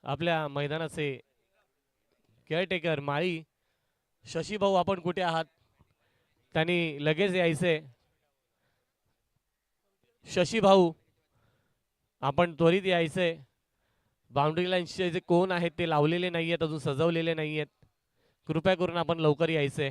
आपल्या मैदानाचे केअरटेकर माळी शशी भाऊ, आपण कुठे आहात? त्यांनी लगेच यायचे. शशी भाऊ, आपण त्वरित यायचंय. बाउंड्री लाईनचे जे कोण आहेत ते लावलेले नाही आहेत, अजून सजवलेले नाही आहेत. कृपया करून आपण लवकर यायचंय.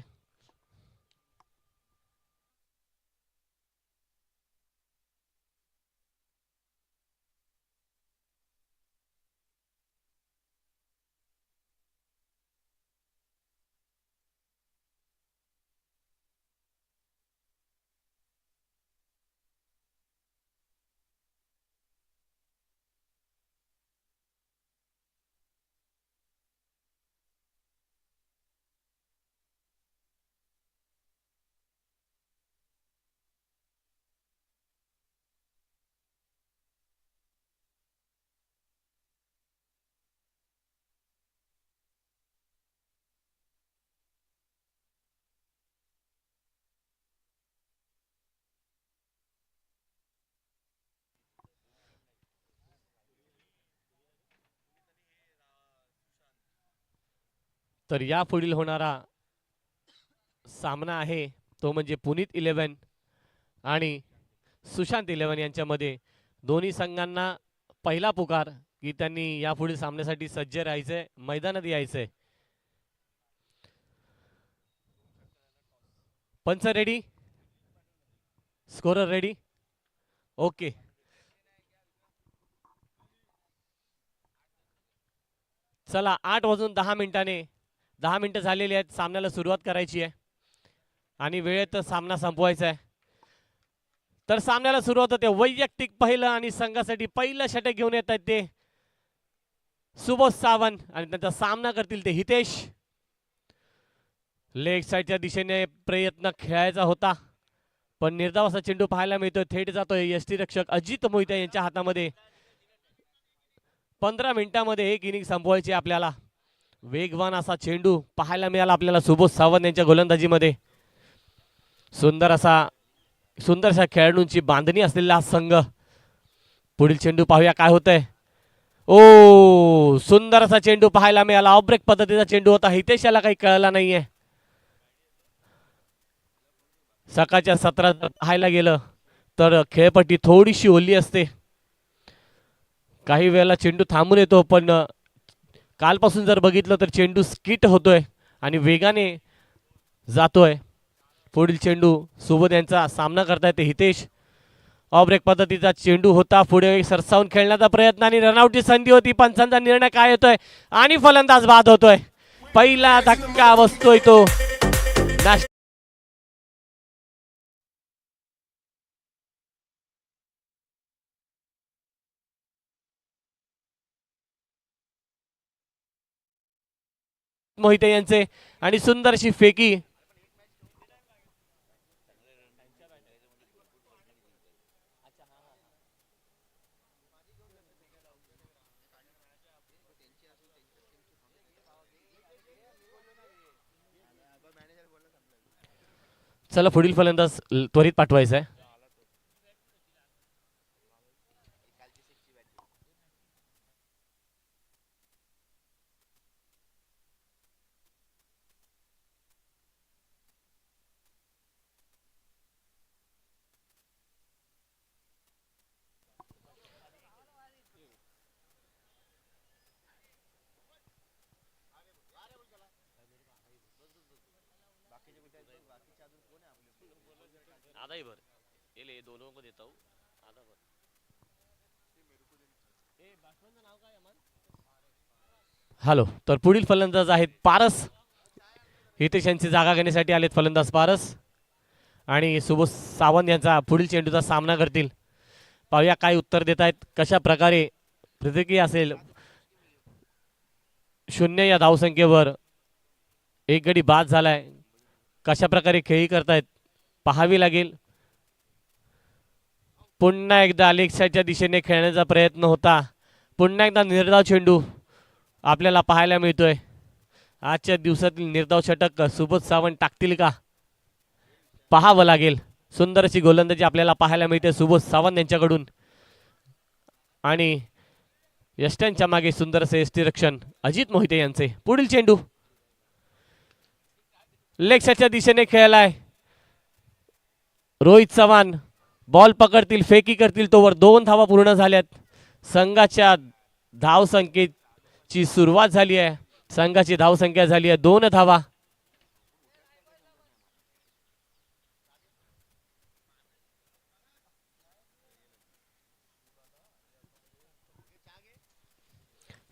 तर या पुढील होणारा सामना आहे तो म्हणजे पुनीत 11 आणि सुशांत 11 यांच्यामध्ये. दोन्ही संघांना पहिला पुकार की त्यांनी या पुढील सामन्यासाठी सज्ज राहायचंय, मैदानात यायचंय. पंच रेडी, स्कोरर रेडी, ओके. चला 8:10 10 मिनिटं झालेली आहेत. सामन्याला सुरुवात करायची आहे आणि वेळेत सामना संपवायचा आहे. तर सामन्याला सुरुवात होते. वैयक्तिक पहिलं आणि संघासाठी पहिलं षटक घेऊन येत आहेत ते सुबोध सावंत आणि त्यांचा सामना करतील ते हितेश. लेग साईडच्या दिशेने प्रयत्न खेळायचा होता, पण निर्धाव असा चेंडू पाहायला मिळतोय. थेट जातोय यष्टीरक्षक अजित मोहिते यांच्या हातामध्ये. 15 मिनिटांमध्ये एक इनिंग संपवायची आपल्याला. वेगवान असा चेंडू पाहायला मिळाला आपल्याला सुबोध सावंत यांच्या गोलंदाजीमध्ये. सुंदरशा खेळाडूंची बांधणी असलेला हा संघ. पुढील चेंडू पाहूया काय होतंय. ओ, सुंदर असा चेंडू पाहायला मिळाला. ऑफ ब्रेक पद्धतीचा चेंडू होता. हितेश याला काही कळला नाहीये. सकाळच्या सत्रात पाहायला गेलं तर खेळपट्टी थोडीशी ओली असते, काही वेळेला चेंडू थांबून येतो, पण कालपासून जर बघितलं तर चेंडू स्किट होतोय आणि वेगाने जातोय. पुढील चेंडू सुबोध यांचा सामना करतायत ते हितेश. ऑफ ब्रेक पद्धतीचा चेंडू होता. पुढे सरसावून खेळण्याचा प्रयत्न आणि रनआउटची संधी होती. पंचांचा निर्णय काय येतोय आणि फलंदाज बाद होतोय. पहिला धक्का बसतोय तो मोहिते यांचे आणि सुंदरशी फेकी. चला पुढील फलंदाज त्वरित पाठवायचा आहे. हॅलो, तर पुढील फलंदाज आहेत पारस. हितेश यांची जागा घेण्यासाठी आलेत फलंदाज पारस आणि सुबोध सावंत यांचा पुढील चेंडूचा सामना करतील. पाहूया काय उत्तर देत आहेत, कशा प्रकारे प्रतिक्रिया असेल. 0 या धावसंख्येवर एक गडी बाद झालाय. कशा प्रकारे खेळी करतायत पाहावी लागेल. पुन्हा एकदा लेग साईडच्या दिशेने खेळण्याचा प्रयत्न होता. पुन्हा एकदा निर्धाव चेंडू आपल्याला पाहायला मिळतोय. आजच्या दिवसातील निर्धाव षटक सुबोध सावंत टाकतील का पाहावं लागेल. सुंदर अशी गोलंदाजी आपल्याला पाहायला मिळते सुबोध सावंत यांच्याकडून आणि यष्ट्यांच्या मागे सुंदरसे यष्टीरक्षण अजित मोहिते यांचे. पुढील चेंडू लेग साइडच्या दिशेने खेळलाय. रोहित चव्हाण बॉल पकडतील, फेकी करतील तोवर 2 धावा पूर्ण झाल्यात. संघाच्या धावसंख्येची सुरुवात झाली आहे. संघाची धावसंख्या झाली आहे 2 धावा.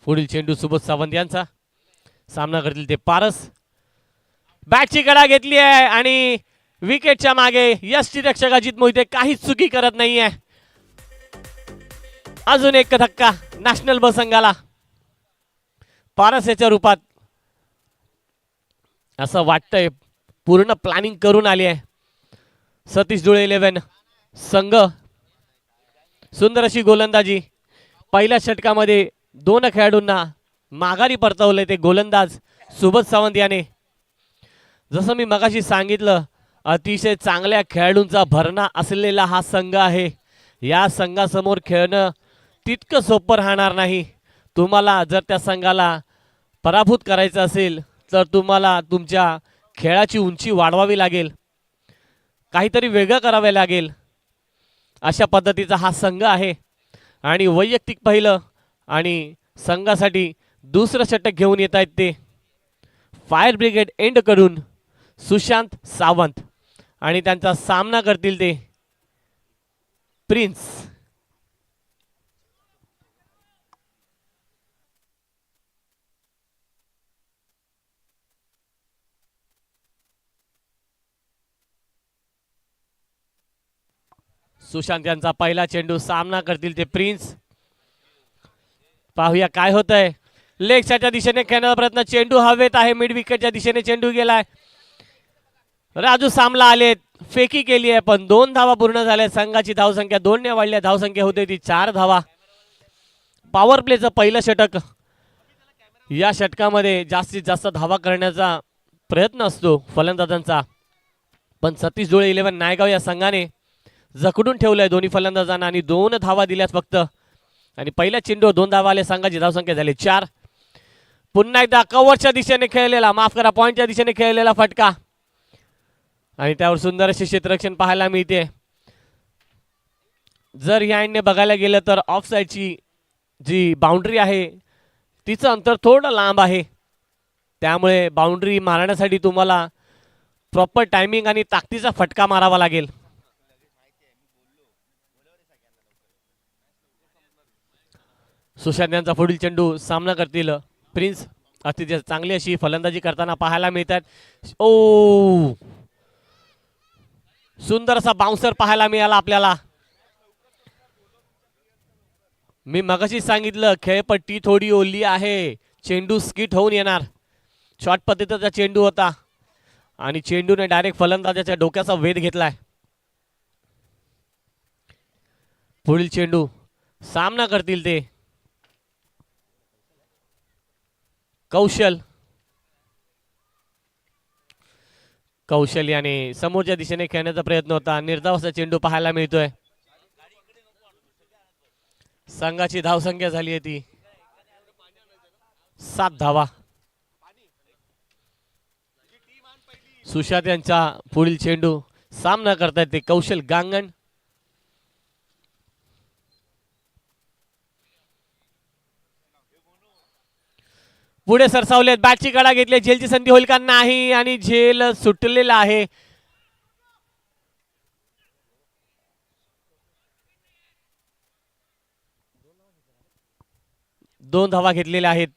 पुढील चेंडू सुबोध सावंत यांचा. सामना करतील ते पारस. बॅटची कडा घेतली आहे आणि विकेटच्या मागे यष्टीरक्षक अजित मोहिते काहीच चुकी करत नाहीये. अजून एक धक्का नॅशनल ब संघाला. पारस याच्या रूपात असं वाटतंय पूर्ण प्लॅनिंग करून आली आहे सतीश धुळे 11 संघ. सुंदर अशी गोलंदाजी. पहिल्या षटकामध्ये 2 खेळाडूंना माघारी परतवले ते गोलंदाज सुबोध सावंत याने. जसं मी मगाशी सांगितलं अतिशय चांगल्या खेळाडूंचा भरणा असलेला हा संघ आहे. या संघासमोर खेळणं तितकं सोपं राहणार नाही. तुम्हाला जर त्या संघाला पराभूत करायचं असेल तर तुम्हाला तुमच्या खेळाची उंची वाढवावी लागेल, काहीतरी वेगळं करावे लागेल. अशा पद्धतीचा हा संघ आहे. आणि वैयक्तिक पहिलं आणि संघासाठी दुसरं षटक घेऊन येत आहेत ते फायर ब्रिगेड एंड कडून सुशांत सावंत आणि त्यांचा सामना करतील ते प्रिन्स. सुशांत यांचा पहिला चेंडू. सामना करतील ते प्रिन्स. पाहूया काय होतंय. लेग साइडच्या दिशेने खेळण्याचा प्रयत्न. चेंडू हवेत आहे. मिड विकेटच्या दिशेने चेंडू गेलाय. राजू सामला आलेत. फेकी केली आहे पण 2 धावा पूर्ण झाल्या. संघाची धावसंख्या 2 ने वाढली. धावसंख्या होते ती 4 धावा. पॉवर प्लेचं पहिलं षटक. या षटकामध्ये जास्तीत जास्त धावा करण्याचा प्रयत्न असतो फलंदाजांचा, पण सतीश धुळे 11 नायगाव या संघाने जखडून ठेवलंय दोन्ही फलंदाजांना आणि 2 धावा दिल्यात फक्त. आणि पहिल्या चेंडूवर 2 धावा आले. संघाची धावसंख्या झाली 4. पुन्हा एकदा कव्हरच्या दिशेने खेळलेला, माफ करा पॉइंटच्या दिशेने खेळलेला फटका आणि त्यावर सुंदर असे क्षेत्ररक्षण पाहायला मिळते. जर या एंडने बघायला गेलं तर ऑफ साइडची जी बाउंड्री आहे तिचं अंतर थोडं लांब आहे. त्यामुळे बाउंड्री मारण्यासाठी तुम्हाला प्रॉपर टायमिंग आणि ताकदीचा फटका मारावा लागेल. सुशांत यांचा पुढील चेंडू. सामना करतील प्रिन्स. अतिशय चांगली अशी फलंदाजी करताना पाहायला मिळतात. ओ सुंदर असा बाउन्सर पाहायला मिळाला आपल्याला. मी मगाशी सांगितलं खेळपट्टी थोडी ओली आहे, चेंडू स्किट होऊन येणार. शॉर्ट पद्धतीचा चेंडू होता आणि चेंडूने डायरेक्ट फलंदाजाच्या डोक्याचा वेध घेतलाय. पुढील चेंडू. सामना करतील ते कौशल. कौशल याने समोरच्या दिशेने खेळण्याचा प्रयत्न होता. निर्धाव असा चेंडू पाहायला मिळतोय. संघाची धावसंख्या झाली आहे ती 7 धावा. सुशांत यांचा पुढील चेंडू. सामना करतायत ते कौशल गांगण. पुढे सरसावलेत. बॅटची कडा घेतली. झेलची संधी होईल का नाही आणि झेल सुटलेला आहे. दोन धावा घेतलेल्या आहेत.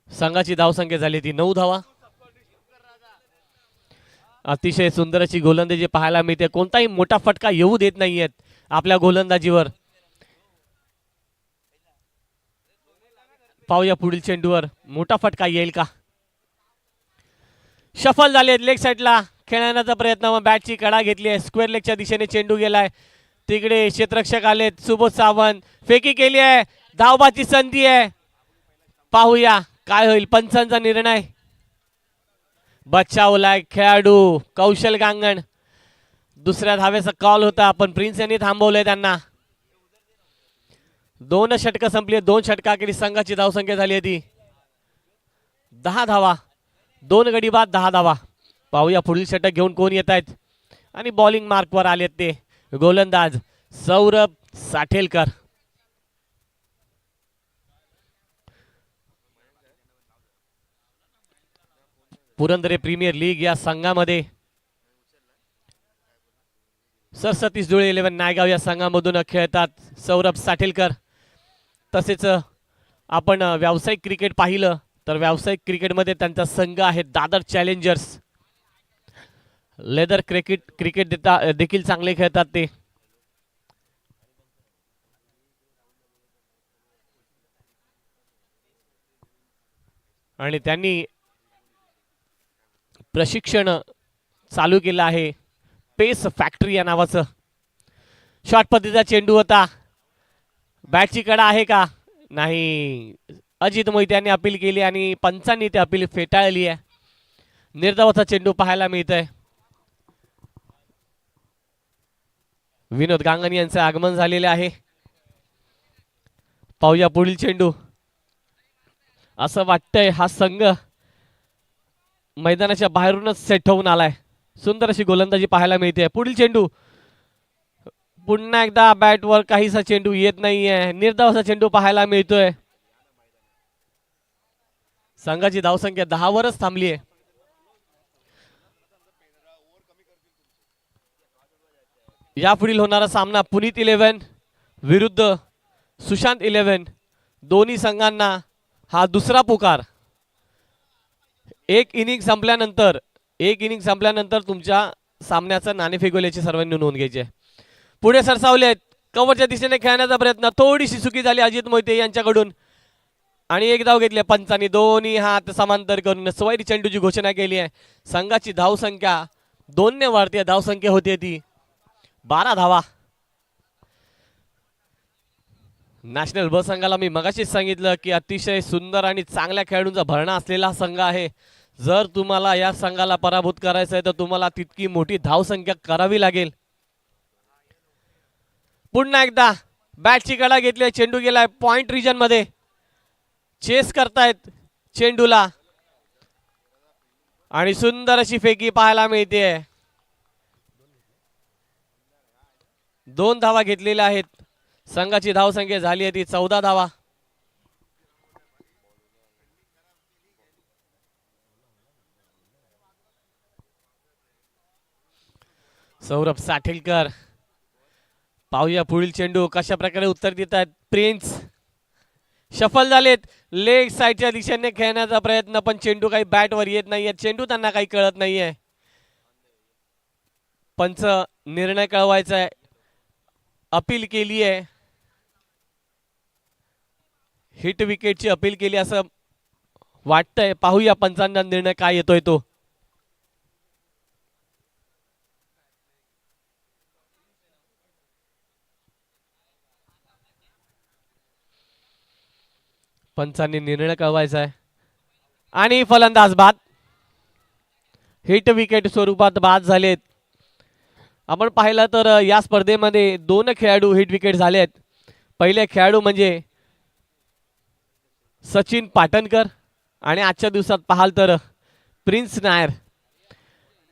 संघाची धावसंख्या झाली ती 9 धावा. अतिशय सुंदर अशी गोलंदाजी पाहायला मिळते. कोणताही मोठा फटका येऊ देत नाहीयेत आपल्या गोलंदाजीवर. पाहूया पुढील चेंडूवर मोठा फटका येईल का. शफल झाले. लेग साइडला खेळण्याचा प्रयत्न. बॅटची कडा घेतली आहे. स्क्वेअर लेगच्या दिशेने चेंडू गेलाय. तिकडे क्षेत्ररक्षक आलेत. सुबोध सावंत फेकी केली आहे. धावबाची संधी आहे. पाहूया काय होईल. पंचांचा निर्णय. बचावलाय खेळाडू कौशल गांगण. दुसऱ्या धावेचा कॉल होता पण प्रिन्स यांनी थांबवलंय त्यांना. 2 षटकं संपली, 2 षटकाखेरी संघाची धावसंख्या झाली होती 10 धावा. 2 गडी बाद 10 धावा. पाहूया पुढील षटक घेऊन कोण येत आहेत आणि बॉलिंग मार्कवर आलेत ते गोलंदाज सौरभ साठेलकर. पुरंदरे प्रीमियर लीग या संघामध्ये सरस्वती जुळे 11 नायगाव या संघामधून खेळतात सौरभ साठेलकर. तसेच आपण व्यावसायिक क्रिकेट पाहिलं तर व्यावसायिक क्रिकेटमध्ये त्यांचा संघ आहे दादर चॅलेंजर्स. लेदर क्रिकेट देखील चांगले खेळतात ते. आणि त्यांनी प्रशिक्षण चालू केलं आहे पेस फॅक्टरी या नावाचं. शॉर्ट पद्धतीचा चेंडू होता. बॅटची कडा आहे का नाही. अजित मोहिते यांनी अपील केली आणि पंचांनी ती अपील फेटाळली आहे. निर्धावाचा चेंडू पाहायला मिळतोय. विनोद गांगणी यांचं आगमन झालेले आहे. पाहूया पुढील चेंडू. असं वाटतंय हा संघ मैदानाच्या बाहेरूनच सेट होऊन आलाय. सुंदर अशी गोलंदाजी पाहायला मिळते. पुढील चेंडू पुन्हा एकदा बॅटवर काहीसा चेंडू येत नाहीये. निर्धावाचा चेंडू पाहायला मिळतोय. संघाची धावसंख्या 10 वरच थांबली आहे. यापुढील होणारा सामना पुनीत 11 विरुद्ध सुशांत 11. दोन्ही संघांना हा दुसरा पुकार. एक इनिंग संपल्यानंतर तुमच्या सामन्याचं नाणेफेक सर्वांनी नोंद घ्यायची आहे. पुढे सरसावलेत. कव्हरच्या दिशेने खेळण्याचा प्रयत्न थोडीशी चुकी झाली अजित मोहिते यांच्याकडून आणि एक धाव घेतली. पंचांनी दोन्ही हात समांतर करून सोयरी चेंडूची घोषणा केली आहे. संघाची धावसंख्या 2 ने वाढते. धावसंख्या होती ती 12 धावा. नॅशनल ब संघाला मी मगाशीच सांगितलं की अतिशय सुंदर आणि चांगल्या खेळाडूंचा भरणा असलेला संघ आहे. जर तुम्हाला या संघाला पराभूत करायचं आहे तर तुम्हाला तितकी मोठी धावसंख्या करावी लागेल. पुन्हा एकदा बॅटची कडा घेतली. चेंडू गेलाय पॉइंट रिजन मध्ये. चेस करतायत चेंडूला आणि सुंदर अशी फेकी पाहायला मिळते. 2 धावा घेतलेल्या आहेत. संघाची धावसंख्या झाली आहे ती 14 धावा. सौरभ साठेलकर. पाहूया पुढील चेंडू कशा प्रकारे उत्तर देत आहेत प्रिन्स. शफल झालेत. लेग साईडच्या दिशेने खेळण्याचा प्रयत्न पण चेंडू काही बॅटवर येत नाहीये. चेंडू त्यांना काही कळत नाहीये. पंच निर्णय कळवायचा आहे. अपील केली आहे. हिट विकेटची अपील केली असं वाटतंय. पाहूया पंचांना निर्णय काय येतोय तो. पंचांनी निर्णय कळवायचा आहे आणि फलंदाज बाद. हिट विकेट स्वरूपात बाद झालेत. आपण पाहिलं तर या स्पर्धेमध्ये 2 खेळाडू हिट विकेट झालेत. पहिले खेळाडू म्हणजे सचिन पाटणकर आणि आजच्या दिवसात पाहाल तर प्रिन्स नायर.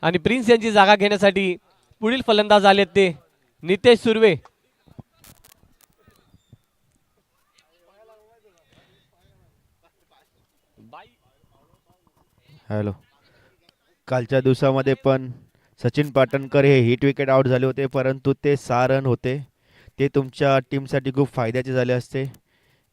आणि प्रिन्स यांची जागा घेण्यासाठी पुढील फलंदाज आलेत ते नितेश सुर्वे. हॅलो. कालच्या दिवसामध्ये पण सचिन पाटणकर हे हिट विकेट आउट झाले होते परंतु ते 6 रन होते. ते तुमच्या टीमसाठी खूप फायद्याचे झाले असते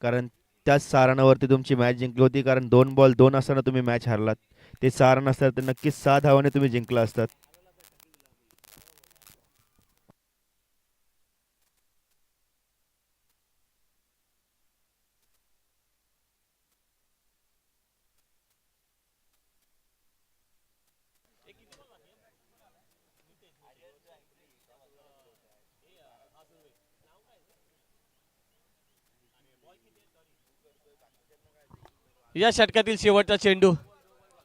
कारण त्याच 6 रनावरती तुमची मॅच जिंकली होती. कारण 2 बॉल 2 असताना तुम्ही मॅच हारलात. ते 6 रन असतात तर नक्कीच 6 धावाने तुम्ही जिंकला असतात. या षटकातील शेवटचा चेंडू.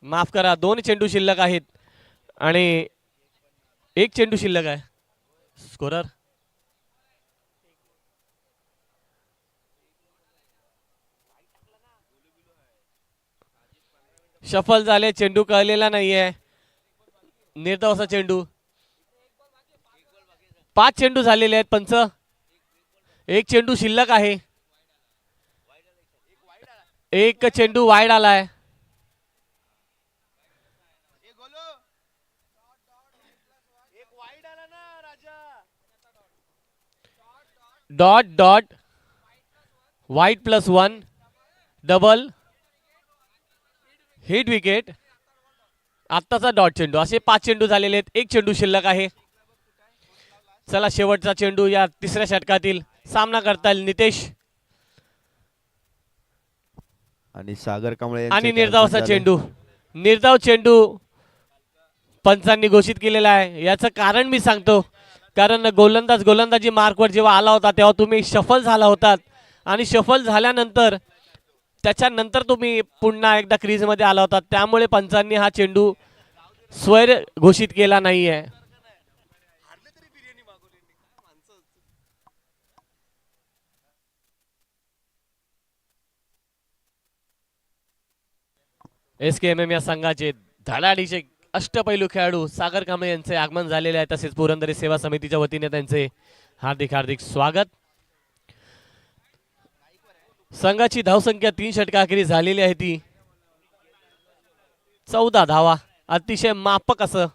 माफ करा 2 चेंडू शिल्लक आहेत आणि 1 चेंडू शिल्लक आहे. स्कोरर शफल झाले, चेंडू कळलेला नाहीये. निर्धाव असा चेंडू. 5 चेंडू झालेले आहेत पंच. एक चेंडू शिल्लक आहे. एक चेंडू वाईड आलाय. डॉट डॉट वाईट +1 डबल हिट विकेट. आत्ताचा डॉट चेंडू. असे 5 चेंडू झालेले आहेत. एक चेंडू शिल्लक आहे. चला शेवटचा चेंडू या तिसऱ्या षटकातील. सामना करताल नितेश आणि सागर कांबळे आणि निर्धाव असा चेंडू. निर्धाव चेंडू पंचांनी घोषित केलेला आहे. याचं कारण मी सांगतो. कारण गोलंदाजी मार्कवर जेव्हा आला होता तेव्हा तुम्ही शफल झाला होतात आणि शफल झाल्यानंतर त्याच्यानंतर तुम्ही पुन्हा एकदा क्रीजमध्ये आला होता. त्यामुळे पंचांनी हा चेंडू स्वैर घोषित केला नाहीये. SKMM या संघाचे धडाडीचे अष्टपैलू खेळाडू सागर कांबळे यांचे आगमन झालेले आहे. तसेच पुरंदर सेवा समितीच्या वतीने त्यांचे हार्दिक हार्दिक स्वागत. संघाची धावसंख्या 3 षटकाखेरी झालेली आहे ती 14 धावा. अतिशय मापक असं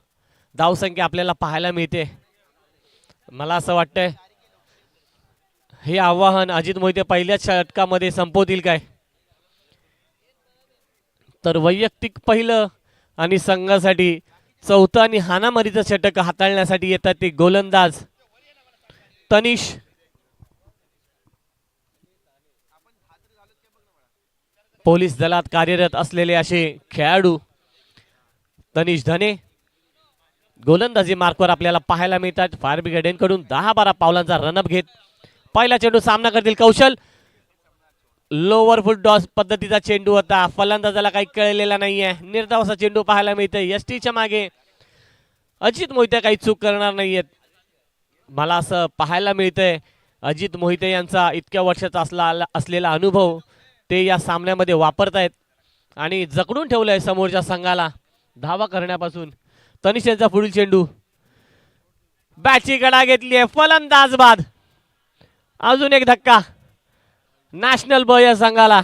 धावसंख्या आपल्याला पाहायला मिळते. मला असं वाटतंय हे आव्हान अजित मोहिते पहिल्याच षटकामध्ये संपवतील काय. तर वैयक्तिक पहिलं आणि संघासाठी चौथं आणि हाणामारीचं षटक हाताळण्यासाठी येतात ते गोलंदाज तनिष. पोलीस दलात कार्यरत असलेले असे खेळाडू तनिष धने गोलंदाजी मार्कवर आपल्याला पाहायला मिळतात. फायर ब्रिगेड कडून 10-12 पावलांचा रनअप घेत पहिला चेंडू सामना करतील कौशल. लोअर फुट डॉस पद्धतीचा चेंडू होता. फलंदाजाला काही कळलेला नाहीये. निर्धाव असा चेंडू पाहायला मिळतोय. एसटीच्या मागे अजित मोहिते काही चूक करणार नाहीयेत. मला असं पाहायला मिळतंय अजित मोहिते यांचा इतक्या वर्षाचा असलेला अनुभव ते या सामन्यामध्ये वापरतायत आणि जकडून ठेवलंय समोरच्या संघाला धावा करण्यापासून. तनिष यांचा पुढील चेंडू. बॅटची गडा घेतली आहे. फलंदाज बाद. अजून एक धक्का. नॅशनल बॉय या संघाला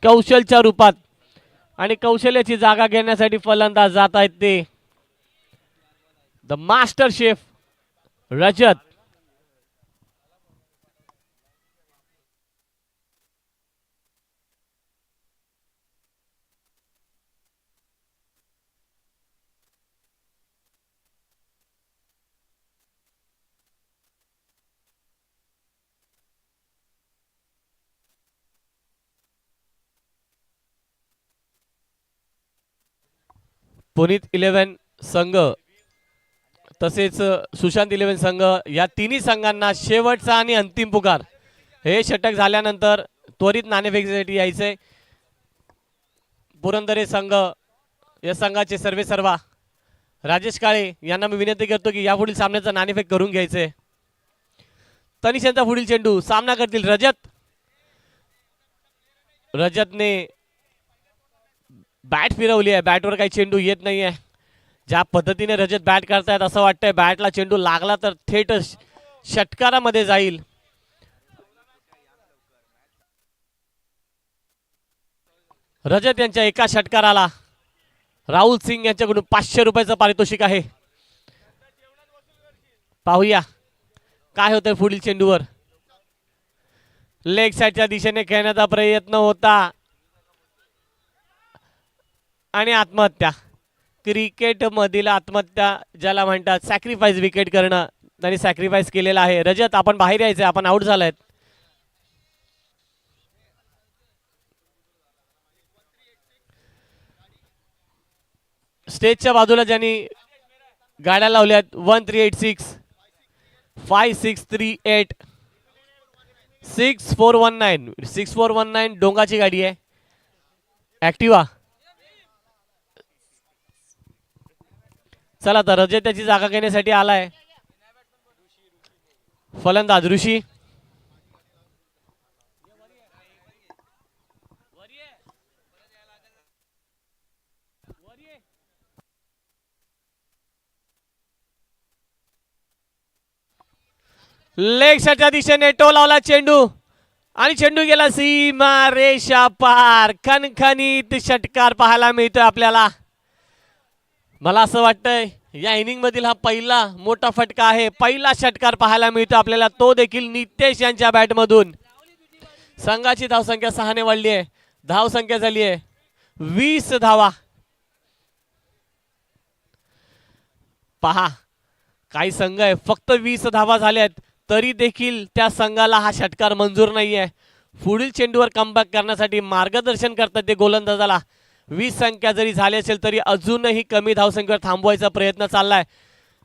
कौशलच्या रूपात आणि कौशल्याची जागा घेण्यासाठी फलंदाज जात आहेत ते द मास्टर शेफ रजत. पुनीत 11 संघ तसेच सुशांत 11 संघ या तिन्ही संघांना शेवटचा आणि अंतिम पुकार. हे षटक झाल्यानंतर त्वरित नाणेफेकीसाठी यायचंय. पुरंदरे संघ या संघाचे सर्वेसर्वा राजेश काळे यांना मी विनंती करतो की यापुढील सामन्याचा नाणेफेक करून घ्यायचंय. तनिष यांचा पुढील चेंडू. सामना करतील रजत. रजतने बॅट फिरवली आहे. बॅटवर काही चेंडू येत नाहीये. ज्या पद्धतीने रजत बॅट करतायत असं वाटतंय बॅटला चेंडू लागला तर थेट षटकारामध्ये जाईल. रजत यांच्या एका षटकाराला राहुल सिंग यांच्याकडून 500 रुपयाचं पारितोषिक आहे. पाहूया काय होतंय पुढील चेंडूवर. लेग साईडच्या दिशेने खेळण्याचा प्रयत्न होता आणि आत्महत्या. क्रिकेट मधील आत्महत्या ज्याला म्हणतात सॅक्रिफाईस विकेट करणं त्यांनी सॅक्रिफाईस केलेला आहे. रजत आपण बाहेर यायचंय. आपण आउट झालाय. स्टेजच्या बाजूला ज्यांनी गाड्या लावल्यात 1386 5638 6419 डोंगाची गाडी आहे ऍक्टिवा. चला तर रजत त्याची जागा घेण्यासाठी आलाय. फलंदाज ऋषी. लेग शॉटच्या दिशेने टोलावला चेंडू आणि चेंडू गेला सीमा रेषा पार. खणखणीत षटकार पाहायला मिळतोय आपल्याला. मला असं वाटतंय या इनिंग मधील हा पहिला मोठा फटका आहे. पहिला षटकार पाहायला मिळतो आपल्याला, तो देखील नितेश यांच्या बॅट मधून. संघाची धावसंख्या 6 ने वाढली आहे. धावसंख्या झाली आहे 20 धावा. पहा काही संघ आहे फक्त 20 धावा झाल्यात तरी देखील त्या संघाला हा षटकार मंजूर नाहीये. पुढील चेंडूवर कमबॅक करण्यासाठी मार्गदर्शन करतात ते गोलंदाजाला. 20 संख्या जरी झाली असेल तरी अजूनही कमी धावसंख्येवर थांबवायचा प्रयत्न चाललाय.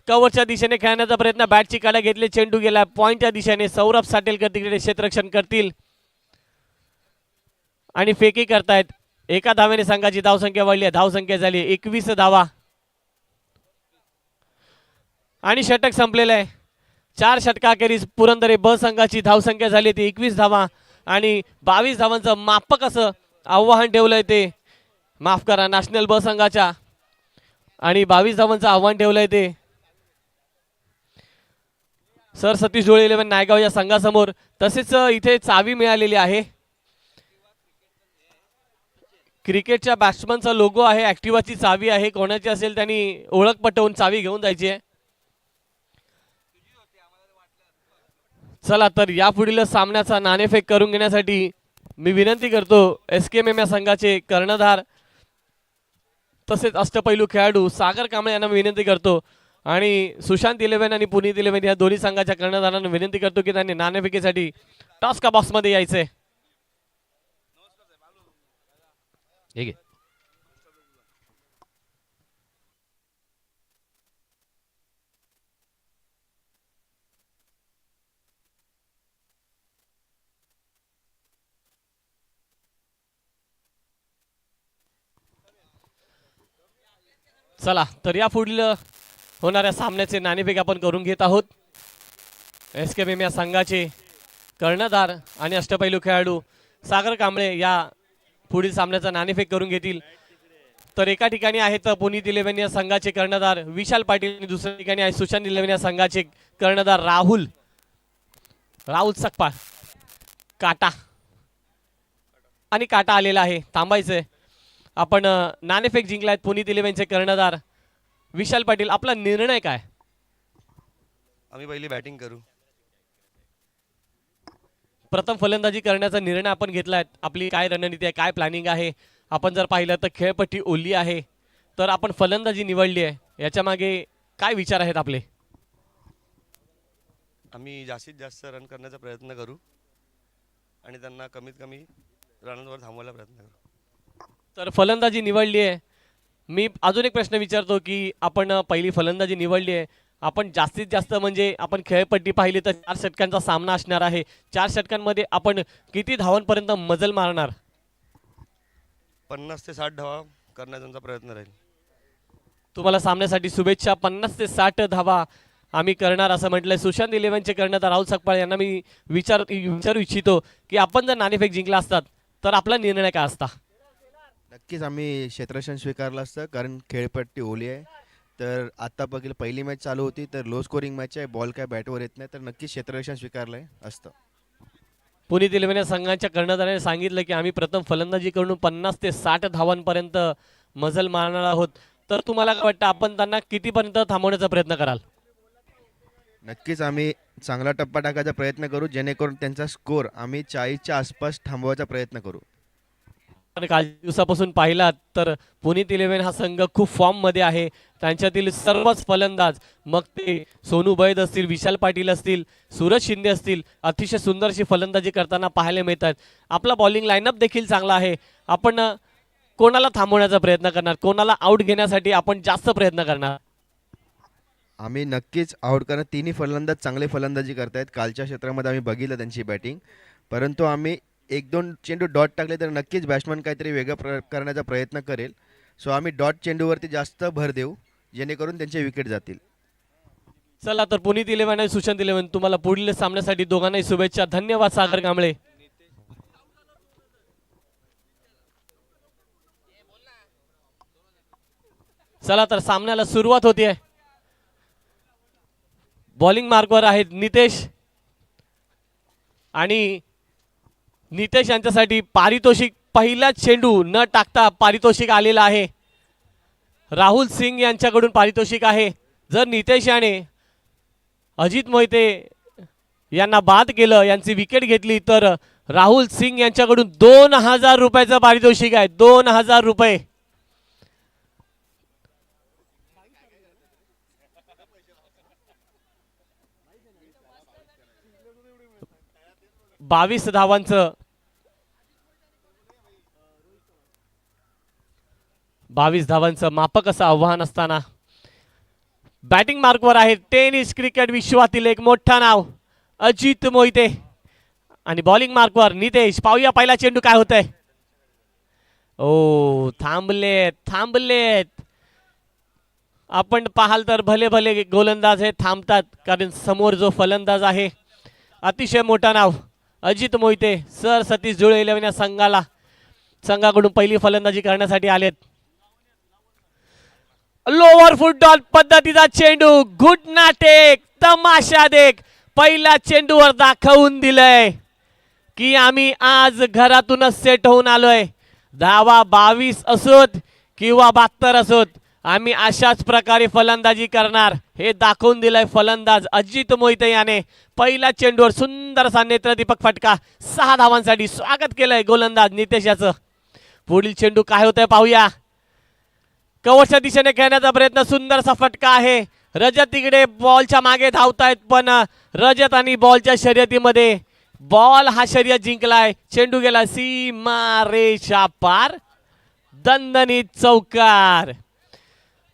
कव्हरच्या दिशेने खेळण्याचा प्रयत्न, बॅटची कडा घेतली, चेंडू गेला पॉइंटच्या दिशेने. सौरभ साटेलकर तिकडे क्षेत्ररक्षण करतील आणि फेकी करतायत. एका धावेने संघाची धावसंख्या वाढली आहे. धावसंख्या झाली 21 धावा आणि षटक संपलेलं आहे. 4 षटकाखेरीज पुरंदर ब संघाची धावसंख्या झाली ती 21 धावा आणि 22 धावांचं मापक असं आव्हान ठेवलंय ते, माफ करा, नॅशनल ब संघाच्या. आणि 22 धावांचं आव्हान ठेवलंय ते सर सतीश जोळे 11 नायगाव या संघासमोर. तसेच इथे चावी मिळालेली आहे. क्रिकेटच्या बॅट्समनचा लोगो आहे, ऍक्टिवाची चावी आहे. कोणाची असेल त्यांनी ओळख पटवून चावी घेऊन जायची आहे. चला तर या पुढील सामन्याचा नाणेफेक करून घेण्यासाठी मी विनंती करतो SKMM या संघाचे कर्णधार तसेच अष्टपैलू खेळाडू सागर कांबळे यांना विनंती करतो आणि सुशांत 11 आणि पुनीत 11 या दोन्ही संघाच्या कर्णधारांना विनंती करतो की त्यांनी नाणेफेकीसाठी टॉस का बॉक्स मध्ये यायचे. चला तर या पुढील होणाऱ्या सामन्याचे नाणेफेक आपण करून घेत आहोत. SKMM या संघाचे कर्णधार आणि अष्टपैलू खेळाडू सागर कांबळे या पुढील सामन्याचा नाणेफेक करून घेतील. तर एका ठिकाणी आहेत पुनीत 11 या संघाचे कर्णधार विशाल पाटील आणि दुसऱ्या ठिकाणी आहे सुशांत 11 या संघाचे कर्णधार राहुल सकपाळ. काटा आणि काटा आलेला आहे, थांबायचंय. आपण नाणेफेक जिंकलायत पुनीत 11चे कर्णधार विशाल पाटील. आपला निर्णय काय? आम्ही पहिली बॅटिंग करू. प्रथम फलंदाजी करण्याचा निर्णय आपण घेतलाय. आपली काय रणनीती आहे, काय प्लॅनिंग आहे? आपण जर पाहिलं तर खेळपट्टी ओली आहे तर आपण फलंदाजी निवडली आहे, याच्या मागे काय विचार आहेत आपले? आम्ही जास्तीत जास्त रन करण्याचा प्रयत्न करू आणि त्यांना कमीत कमी रनांवर थांबवायला प्रयत्न करू. तर फलंदाजी निवडली आहे. मी अजून एक प्रश्न विचारतो की आपण पहिली फलंदाजी निवडली आहे, आपण जास्तीत जास्त म्हणजे आपण खेळपट्टी पाहिली तर 4 षटकांचा सामना असणार आहे. 4 षटकांमध्ये आपण किती धावांपर्यंत मजल मारणार? 50 ते 60 धावा करण्याचा आमचा प्रयत्न राहील. तुम्हाला सामन्यासाठी शुभेच्छा. 50 ते 60 धावा आम्ही करणार असं म्हटलंय. सुशांत 11चे कर्णधार राहुल सकपाळ यांना मी विचारू इच्छितो की आपण जर नाणेफेक जिंकला असतात तर आपला निर्णय काय असता? नक्कीच आम्ही क्षेत्ररक्षण स्वीकारलं असतं, कारण खेळपट्टी ओली आहे. तर आता बघील पहिली मॅच चालू होती तर लो स्कोरिंग मॅच आहे, बॉल काय बॅटवर येत नाही, तर नक्कीच क्षेत्ररक्षण स्वीकारलंय असतं. पुनीत 11 संघाच्या कर्णधाराने सांगितलं की आम्ही प्रथम फलंदाजी करून 50 ते 60 धावांपर्यंत मजल मारणार आहोत. तर तुम्हाला काय वाटतं, आपण त्यांना कितीपर्यंत थांबवण्याचा प्रयत्न कराल? नक्कीच आम्ही चांगला टप्पा टाकायचा प्रयत्न करू, जेणेकरून त्यांचा स्कोर आम्ही 40च्या आसपास थांबवायचा प्रयत्न करू. काही दिवसापासून पाहिला तर पुनीत 11 हा संघ खूप फॉर्म मध्ये आहे. त्यांच्यातील सर्वच फलंदाज, मग ते सोनू बैद असतील, विशाल पाटील असतील, सूरज शिंदे असतील, अतिशय सुंदरशी फलंदाजी करताना पाहायला मिळतात. आपला बॉलिंग लाईनअप देखील चांगला आहे. आपण कोणाला थांबवण्याचा प्रयत्न करणार, कोणाला आउट घेण्यासाठी आपण जास्त प्रयत्न करणार? आम्ही नक्कीच आउट करणार. तिन्ही फलंदाज चांगले फलंदाजी करतायत. कालच्या क्षेत्रामध्ये आम्ही बघितलं त्यांची बॅटिंग, परंतु आम्ही 1-2 चेंडू डॉट टाकले तर नक्कीच बॅट्समन काहीतरी वेगळं करण्याचा प्रयत्न करेल. सो आम्ही डॉट चेंडूवरती जास्त भर देऊ, जेणेकरून त्यांचे विकेट जातील. चला तर पुनीत इलेव्हन आणि सुशांत इलेव्हन तुम्हाला पुढील सामन्यासाठी दोघांनाही शुभेच्छा. धन्यवाद सागर कांबळे. चला तर सामन्याला सुरुवात होतीये. बॉलिंग मार्कवर आहेत नितेश आणि नितेश यांच्यासाठी पारितोषिक पहिलाच चेंडू न टाकता पारितोषिक आलेलं आहे. राहुल सिंग यांच्याकडून पारितोषिक आहे. जर नितेश याने अजित मोहिते यांना बाद केलं, यांची विकेट घेतली तर राहुल सिंग यांच्याकडून 2000 रुपयाचं पारितोषिक आहे. 2000 रुपये. बावीस धावांचं मापक असं आव्हान असताना बॅटिंग मार्कवर आहे टेनिस क्रिकेट विश्वातील एक मोठा नाव अजित मोहिते आणि बॉलिंग मार्कवर नितेश. पाहूया पहिला चेंडू काय होतंय. ओ थांबलेत. आपण पाहाल तर भले भले गोलंदाज हे थांबतात, कारण समोर जो फलंदाज आहे अतिशय मोठा नाव अजित मोहिते. सर सतीश जुळे इलेव्हन या संघाकडून पहिली फलंदाजी करण्यासाठी आलेत. लोअर फुटबॉल पद्धतीचा चेंडू, घुटना टेक, तमाशा देख. पहिल्या चेंडूवर दाखवून दिलंय की आम्ही आज घरातूनच सेट होऊन आलोय. धावा 22 असोत किंवा 72 असोत, आम्ही अशाच प्रकारे फलंदाजी करणार हे दाखवून दिलंय फलंदाज अजित मोहिते याने. पहिल्या चेंडूवर सुंदरसा नेत्रदीपक फटका, 6 धावांसाठी स्वागत केलंय गोलंदाज नितेश याचं. पुढील चेंडू काय होतंय पाहूया. कवचच्या दिशेने खेळण्याचा प्रयत्न, सुंदरसा फटका आहे. रजत तिकडे बॉलच्या मागे धावतायत, पण रजत आणि बॉलच्या शर्यतीमध्ये बॉल हा शर्यत जिंकलाय. चेंडू गेला सीमा रेषा पार, दणदणीत चौकार.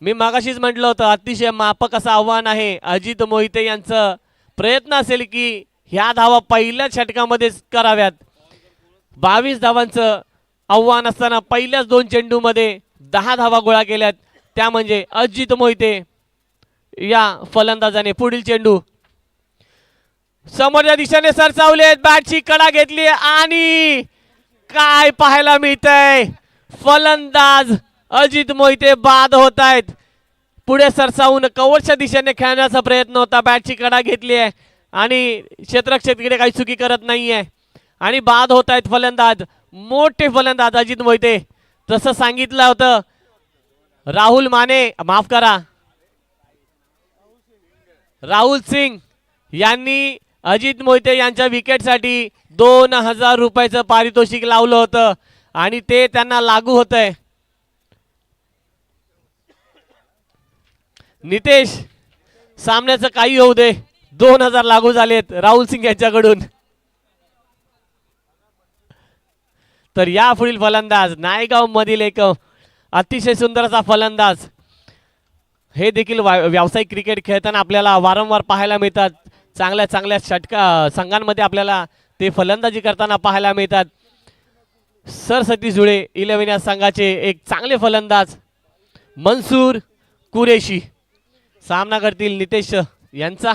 मी मागाशीच म्हटलं होतं अतिशय मापक असं आव्हान आहे. अजित मोहिते यांचं प्रयत्न असेल की ह्या धावा पहिल्याच षटकामध्येच कराव्यात. 22 धावांचं आव्हान असताना पहिल्याच 2 चेंडूमध्ये 10 धावा गोळा केल्यात, त्या म्हणजे अजित मोहिते या फलंदाजाने. पुढील चेंडू समोरच्या दिशेने सरसावलेत, बॅटची कडा घेतली आणि काय पाहायला मिळतंय, फलंदाज अजित मोहिते बाद होत आहेत. पुढे सरसावून कव्हरच्या दिशेने खेळण्याचा प्रयत्न होता, बॅटची कडा घेतली आहे आणि क्षेत्ररक्षक तिकडे काही चुकी करत नाहीये आणि बाद होत आहेत फलंदाज, मोठे फलंदाज अजित मोहिते. तसं सांगितलं होतं राहुल सिंग यांनी अजित मोहिते यांच्या विकेटसाठी 2000 रुपयाचं पारितोषिक लावलं होतं आणि ते त्यांना लागू होतंय. नितेश, सामन्याचं काही होऊ दे, 2000 लागू झालेत राहुल सिंग यांच्याकडून. तर या पुढील फलंदाज नायगाव मधील एक अतिशय सुंदर असा फलंदाज, हे देखील व्यावसायिक क्रिकेट खेळताना आपल्याला वारंवार पाहायला मिळतात. चांगल्या चांगल्या संघांमध्ये आपल्याला ते फलंदाजी करताना पाहायला मिळतात. सर सतीश जुळे इलेव्हन या संघाचे एक चांगले फलंदाज मंसूर कुरेशी सामना करतील नितेश यांचा.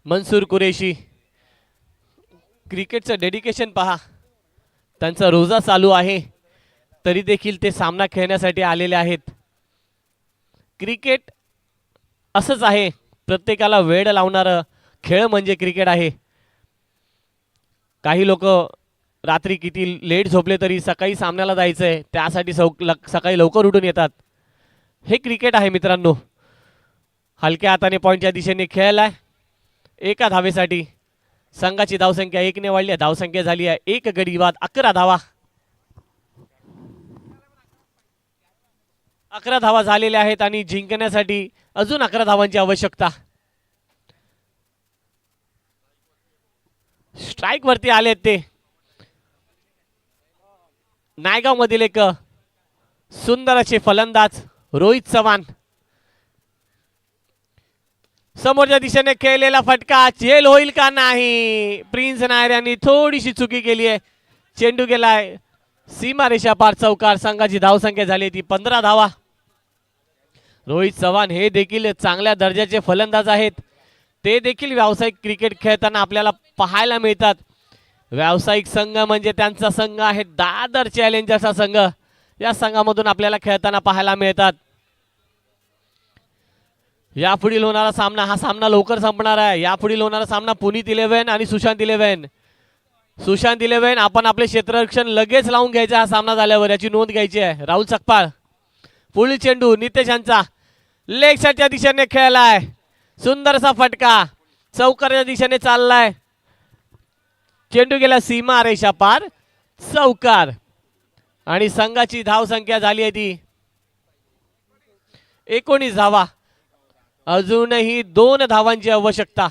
मंसूर कुरेशी, क्रिकेटचं डेडिकेशन पहा, त्यांचा रोजा चालू आहे तरी देखील ते सामना खेळण्यासाठी आलेले आहेत. क्रिकेट असंच आहे, प्रत्येकाला वेळ लावणारं खेळ म्हणजे क्रिकेट आहे. काही लोक रात्री किती लेट झोपले तरी सकाळी सामन्याला जायचंय त्यासाठी सकाळी लवकर उठून येतात. हे क्रिकेट आहे मित्रांनो. हलक्या हाताने पॉईंटच्या दिशेने खेळलाय. एका धावेसाठी संघाची धावसंख्या 1 ने वाढली आहे. धावसंख्या झाली आहे 1 गडी बाद 11 धावा. 11 धावा झालेल्या आहेत आणि जिंकण्यासाठी अजून 11 धावांची आवश्यकता. स्ट्राइक वरती आलेत ते नायगाव मधील एक सुंदर असे फलंदाज रोहित चव्हाण. समोरच्या दिशेने खेळलेला फटका झेल होईल का नाही, प्रिन्स नायर यांनी थोडीशी चुकी केली आहे. चेंडू गेलाय सीमारेषा पार चौकार. संघाची धावसंख्या झाली ती 15 धावा. रोहित चव्हाण हे देखील चांगल्या दर्जाचे फलंदाज आहेत. ते देखील व्यावसायिक क्रिकेट खेळताना आपल्याला पाहायला मिळतात. व्यावसायिक संघ म्हणजे त्यांचा संघ आहे दादर चॅलेंजर्सचा संघ. या संघामधून आपल्याला खेळताना पाहायला मिळतात. यापुढील होणारा सामना, हा सामना लवकर संपणार आहे. यापुढील होणारा सामना पुनीत 11 आणि सुशांत 11. सुशांत 11 आपण आपले क्षेत्ररक्षण लगेच लावून घ्यायचं. हा सामना झाल्यावर याची नोंद घ्यायची आहे. राहुल सकपाळ. पुढील चेंडू नितेश यांचा लेग साईडच्या दिशेने खेळलाय. सुंदरसा फटका चौकारच्या दिशेने चाललाय. चेंडू गेला सीमा रेषा पार चौकार. आणि संघाची धाव संख्या झाली आहे ती 19 धावा. अजूनही 2 धावांची आवश्यकता.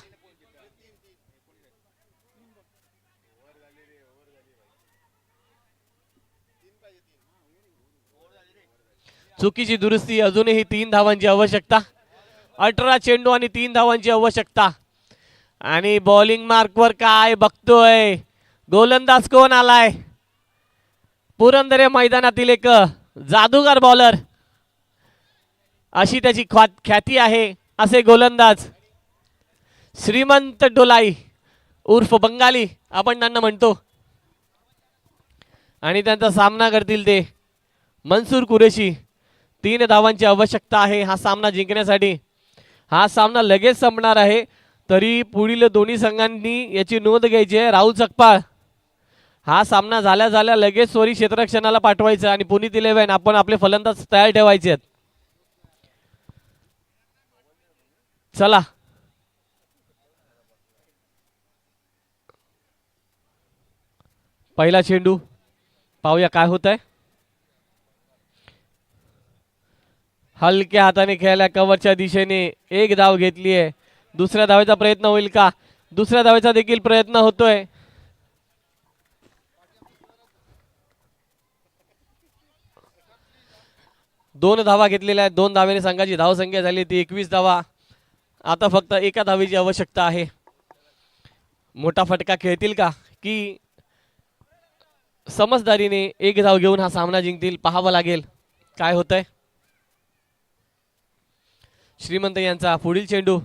चुकीची दुरुस्ती. अजूनही 3 धावांची आवश्यकता. 18 चेंडू आणि 3 धावांची आवश्यकता. आणि बॉलिंग मार्कवर काय बघतोय, गोलंदाज कोण आलाय? पुरंदर मैदानातील एक जादूगार बॉलर अशी त्याची ख्याती आहे. असे गोलंदाज श्रीमंत डोलाई उर्फ बंगाली आपण त्यांना म्हणतो. आणि त्यांचा सामना करतील ते मनसूर कुरेशी. 3 धावांची आवश्यकता आहे हा सामना जिंकण्यासाठी. हा सामना लगेच संपणार आहे. तरी पुढील दोन्ही संघांनी याची नोंद घ्यायची आहे. राहुल सकपाळ, हा सामना झाल्या झाल्या लगेच सोरी क्षेत्ररक्षणाला पाठवायचं आणि पुनीत 11 आपण आपले फलंदाज तयार ठेवायचे आहेत. चला पहिला चेंडू पाहूया काय होत आहे. हलक्या हाताने खेळल्या कव्हरच्या दिशेने एक धाव घेतली आहे. दुसऱ्या धावेचा प्रयत्न होईल का? दुसऱ्या धावेचा देखील प्रयत्न होतोय. दोन धावा घेतलेल्या आहेत. 2 धावेने संघाची धावसंख्या झाली ती 21 धावा. आता फक्त एका धावेची आवश्यकता आहे. मोठा फटका खेळतील का की समजदारीने एक धाव घेऊन हा सामना जिंकतील, पाहावं लागेल काय होतंय. श्रीमंत यांचा पुढील चेंडू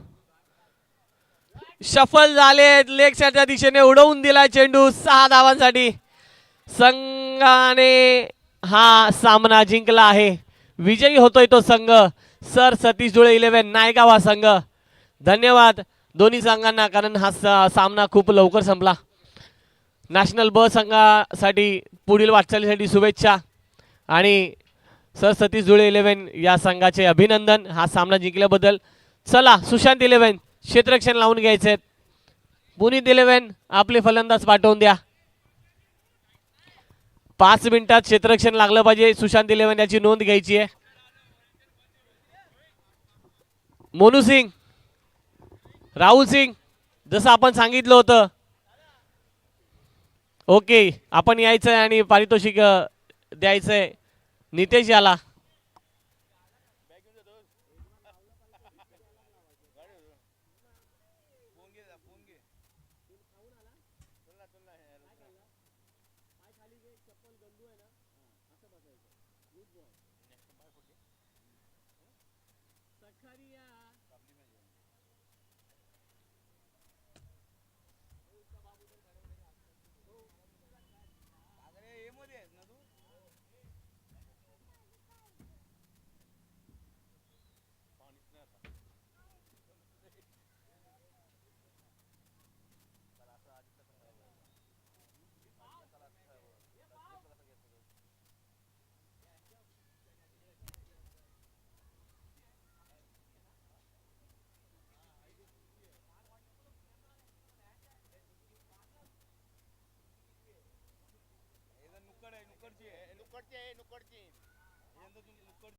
सफल झाले. लेग साईडच्या दिशेने उडवून दिला चेंडू. 6 धावांसाठी संघाने हा सामना जिंकला आहे. विजयी होतोय तो संघ सर सतीश धुळे 11 नायगाव हा संघ. धन्यवाद दोन्ही संघांना, कारण हा सामना खूप लवकर संपला. नॅशनल ब संघासाठी पुढील वाटचालीसाठी शुभेच्छा आणि सर सतीश धुळे 11 या संघाचे अभिनंदन हा सामना जिंकल्याबद्दल. चला सुशांत 11 क्षेत्ररक्षण लावून घ्यायचे. पुनीत 11 आपले फलंदाज पाठवून द्या. 5 मिनिटात क्षेत्ररक्षण लागलं पाहिजे. सुशांत 11 याची नोंद घ्यायची आहे. मोनू सिंग, राहुल सिंग, जसं आपण सांगितलं होतं ओके आपण यायचंय आणि पारितोषिक द्यायचंय नितेश याला.